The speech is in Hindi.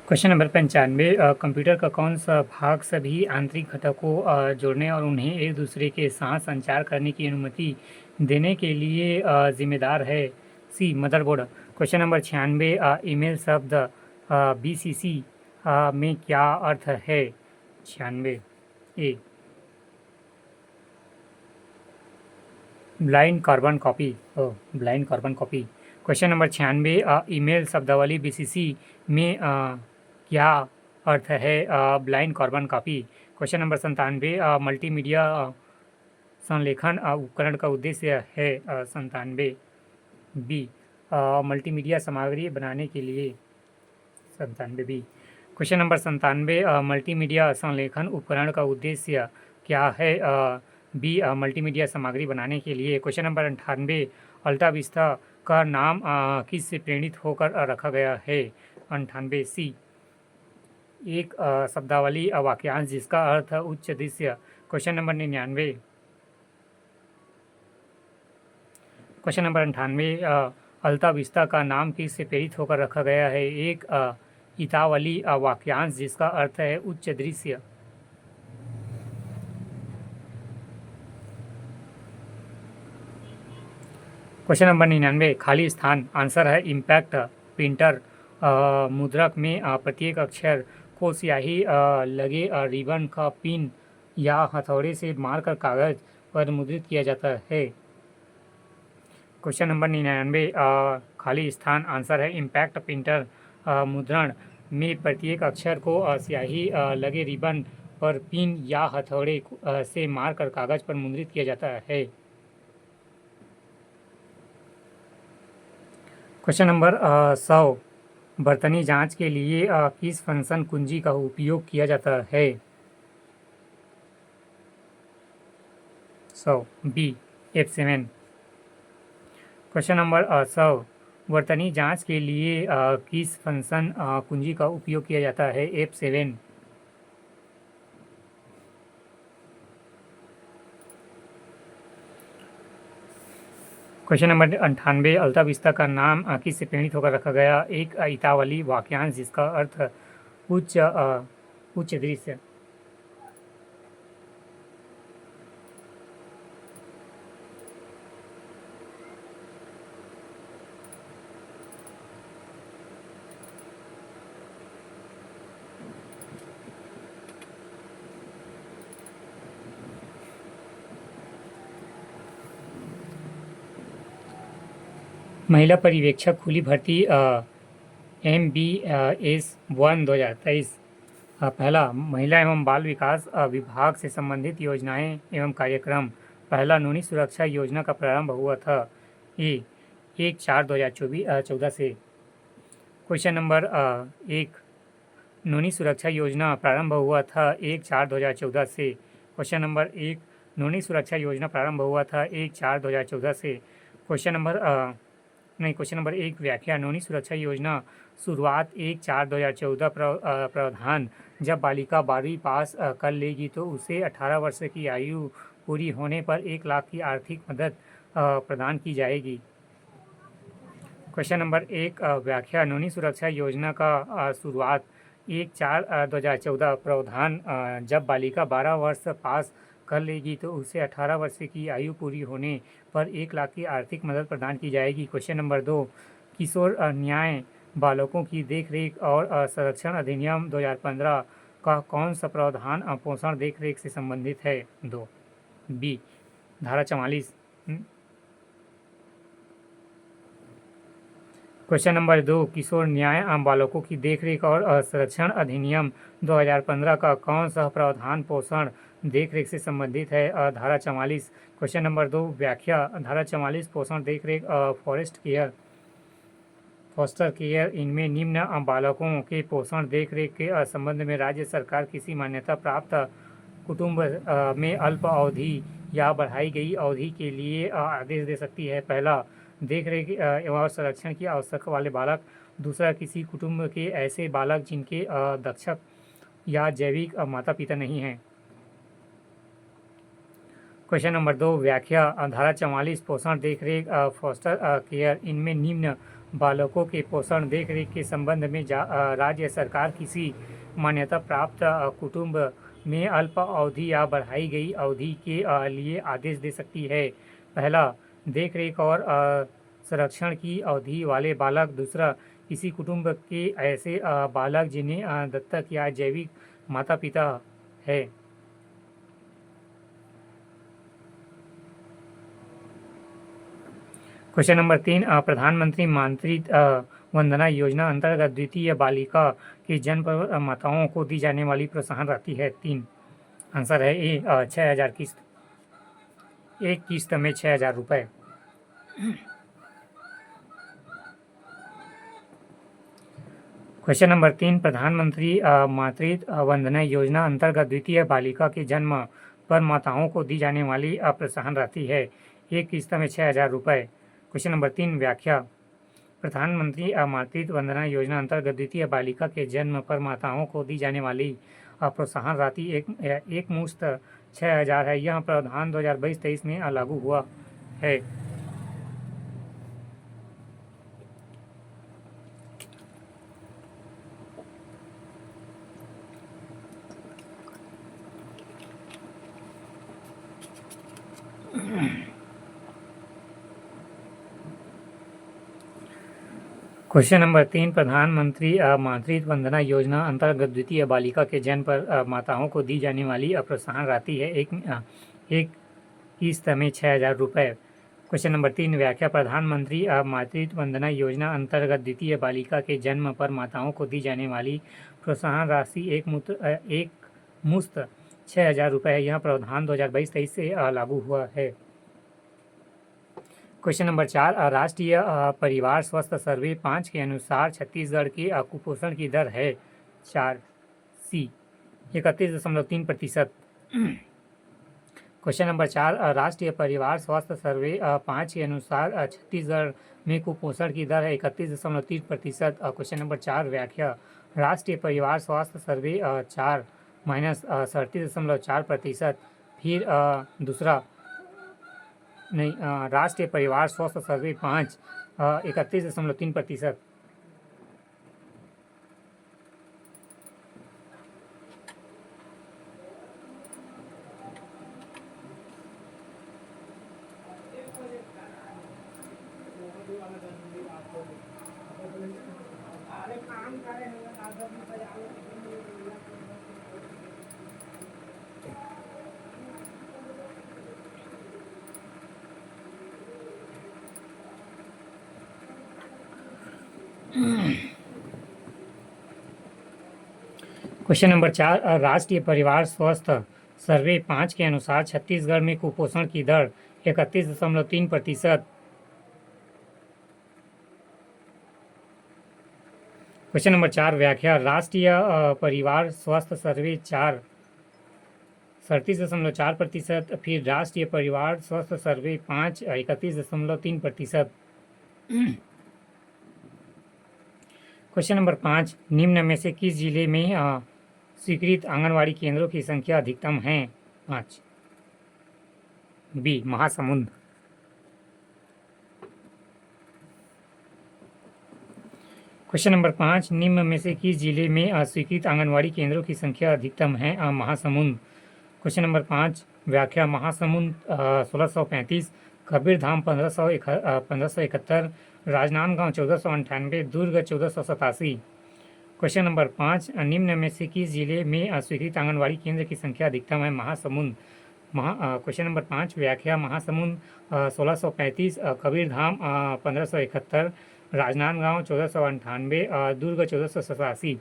क्वेश्चन नंबर 95 कंप्यूटर का कौन सा भाग सभी आंतरिक घटकों जोड़ने और उन्हें एक दूसरे के साथ संचार करने की अनुमति देने के लिए जिम्मेदार है? C motherboard. Question number 96 email शब्द बीसीसी में क्या अर्थ है? 96 A blind carbon copy. Blind carbon copy. Question number 96 email शब्दावली बीसीसी में क्या अर्थ है? Blind carbon copy. Question number 97 multimedia संलेखन उपकरण का उद्देश्य है? 97 बी मल्टीमीडिया सामग्री बनाने के लिए। 97 बी। क्वेश्चन नंबर 97 मल्टीमीडिया संलेखन उपकरण का उद्देश्य क्या है? बी मल्टीमीडिया सामग्री बनाने के लिए। क्वेश्चन नंबर 98 अल्टा विस्टा का नाम किस से प्रेरित होकर रखा गया है? 98 सी एक शब्दावली वाक्यांश जिसका अर्थ उच्च दृश्य। Question number 99 question number 98 AltaVista का नाम किस से प्रेरित होकर रखा गया है? एक इतावली वाक्यांश जिसका अर्थ है उच्च दृश्य। क्वेश्चन नंबर 99 खाली स्थान। आंसर है इम्पैक्ट प्रिंटर। मुद्रक में प्रत्येक अक्षर को स्याही लगे रिबन का पिन या हथौड़े से मारकर कागज पर मुद्रित किया जाता है। क्वेश्चन नंबर 99 खाली स्थान। आंसर है इम्पैक्ट प्रिंटर। मुद्रण में प्रत्येक अक्षर को स्याही लगे रिबन पर पिन या हथौड़े से मारकर कागज पर मुद्रित किया जाता है। क्वेश्चन नंबर 100 बर्तनी जांच के लिए किस फंक्शन कुंजी का उपयोग किया जाता है? 100 बी F7। क्वेश्चन नंबर 100 बर्तनी जांच के लिए किस फंक्शन कुंजी का उपयोग किया जाता है? F7। Question number 98 AltaVista का नाम किस से प्रेरित होकर रखा गया? एक इतावली वाक्यांश जिसका अर्थ उच्च दृश्य। महिला पर्यवेक्षक खुली भर्ती MBS1 2023। पहला महिला एवं बाल विकास विभाग से संबंधित योजनाएं एवं कार्यक्रम। पहला नूनी सुरक्षा योजना का प्रारंभ हुआ था 1/4/2014 से। क्वेश्चन नंबर 1 नूनी सुरक्षा योजना प्रारंभ हुआ था 1/4/2014 से। क्वेश्चन नंबर 1 नूनी सुरक्षा योजना प्रारंभ हुआ था 1/4/2014 से। क्वेश्चन नंबर क्वेश्चन नंबर 1 व्याख्या। नूनी सुरक्षा योजना शुरुआत 1/4/2014 प्रावधान। जब बालिका 12वीं पास कर लेगी तो उसे 18 वर्ष की आयु पूरी होने पर 1 लाख की आर्थिक मदद प्रदान की जाएगी। क्वेश्चन नंबर 1 व्याख्या। नूनी सुरक्षा योजना का शुरुआत 1/4/2014 प्रावधान। जब बालिका 12 वर्ष पास कर लेगी तो उसे 18 वर्ष की आयु पूरी होने पर 1 लाख की आर्थिक मदद प्रदान की जाएगी। क्वेश्चन नंबर 2 किशोर न्याय बालकों की देखरेख और संरक्षण अधिनियम 2015 का कौन सा प्रावधान पोषण देखरेख से संबंधित है? 2 बी धारा 44। क्वेश्चन नंबर 2 किशोर न्याय बालकों की देखरेख और संरक्षण अधिनियम 2015 का कौन सा प्रावधान पोषण देखरेख से संबंधित है? धारा 44। क्वेश्चन नंबर 2 व्याख्या। धारा 44 पोषण देखरेख फॉस्टर केयर इनमें निम्न बालकों के पोषण देखरेख के संबंध में राज्य सरकार किसी मान्यता प्राप्त कुटुंब में अल्प अवधि या बढ़ाई गई अवधि के लिए आदेश दे सकती है। पहला देखरेख एवं संरक्षण की आवश्यकता वाले बालक। दूसरा किसी कुटुंब के ऐसे बालक जिनके दक्षक या जैविक माता पिता नहीं हैं। क्वेश्चन नंबर 2 व्याख्या। धारा 44 पोषण देखरेख फॉस्टर केयर इनमें निम्न बालकों के पोषण देखरेख के संबंध में राज्य सरकार किसी मान्यता प्राप्त कुटुंब में अल्प अवधि या बढ़ाई गई अवधि के लिए आदेश दे सकती है। पहला, देखरेख और संरक्षण की अवधि वाले बालक। दूसरा, किसी कुटुंब के ऐसे बालक जिन्हें दत्तक या जैविक माता पिता है। क्वेश्चन नंबर 3, प्रधानमंत्री मातृत्व वंदना योजना अंतर्गत द्वितीय बालिका के जन्म पर माताओं को दी जाने वाली प्रोत्साहन राशि है 3। आंसर है ए 6,000 किस्त, एक किस्त में 6,000 रुपये। क्वेश्चन नंबर 3, प्रधानमंत्री मातृत्व वंदना योजना अंतर्गत द्वितीय बालिका के जन्म पर माताओं को दी जाने वाली प्रोत्साहन राशि है, एक किस्त में 6,000 रुपये। क्वेश्चन नंबर 3, व्याख्या। प्रधानमंत्री मातृत्व वंदना योजना अंतर्गत द्वितीय बालिका के जन्म पर माताओं को दी जाने वाली प्रोत्साहन राशि एक मुश्त 6,000 है। यह प्रावधान 2022-23 में लागू हुआ है। क्वेश्चन नंबर 3, प्रधानमंत्री मातृत्व वंदना योजना अंतर्गत द्वितीय बालिका के जन्म पर माताओं को दी जाने वाली प्रोत्साहन राशि है एक किस्त में 6,000 रुपये। क्वेश्चन नंबर 3, व्याख्या। प्रधानमंत्री मातृत्व वंदना योजना अंतर्गत द्वितीय बालिका के जन्म पर माताओं को दी जाने वाली प्रोत्साहन राशि एक मुश्त 6,000 रुपये है। यह प्रावधान 2022-23 से लागू हुआ है। क्वेश्चन नंबर 4, राष्ट्रीय परिवार स्वास्थ्य सर्वे 5 के अनुसार छत्तीसगढ़ की कुपोषण की दर है 4C 31.3%। क्वेश्चन नंबर 4, राष्ट्रीय परिवार स्वास्थ्य सर्वे 5 के अनुसार छत्तीसगढ़ में कुपोषण की दर है 31.3%। क्वेश्चन नंबर 4, व्याख्या। राष्ट्रीय परिवार स्वास्थ्य सर्वे 4 माइनस 37.4%। फिर दूसरा नहीं, राष्ट्रीय परिवार स्वास्थ्य सर्वे 5 31.3%। क्वेश्चन नंबर 4, राष्ट्रीय परिवार स्वास्थ्य सर्वे 5 के अनुसार छत्तीसगढ़ में कुपोषण की दर 31.3%। क्वेश्चन नंबर 4, व्याख्या। राष्ट्रीय परिवार स्वास्थ्य सर्वे 4 37.4%। फिर राष्ट्रीय परिवार स्वास्थ्य सर्वे 5 31.3%। क्वेश्चन नंबर 5, निम्न में से किस जिले में स्वीकृत आंगनवाड़ी केंद्रों की संख्या अधिकतम है? 5 बी महासमुंद। क्वेश्चन नंबर 5, निम्न में से किस जिले में स्वीकृत आंगनवाड़ी केंद्रों की संख्या अधिकतम है? महासमुंद। क्वेश्चन नंबर 5, व्याख्या। महासमुंद 1635, कबीरधाम 1571, राजनांदगांव 1498, दुर्ग 1487। क्वेश्चन नंबर 5, निम्न में से किस जिले में स्वीकृत आंगनवाड़ी केंद्र की संख्या अधिकतम है? महासमुंद। क्वेश्चन नंबर 5, व्याख्या। महासमुंद 1635, कबीरधाम 1571, राजनांदगांव 1498, दुर्ग 1487।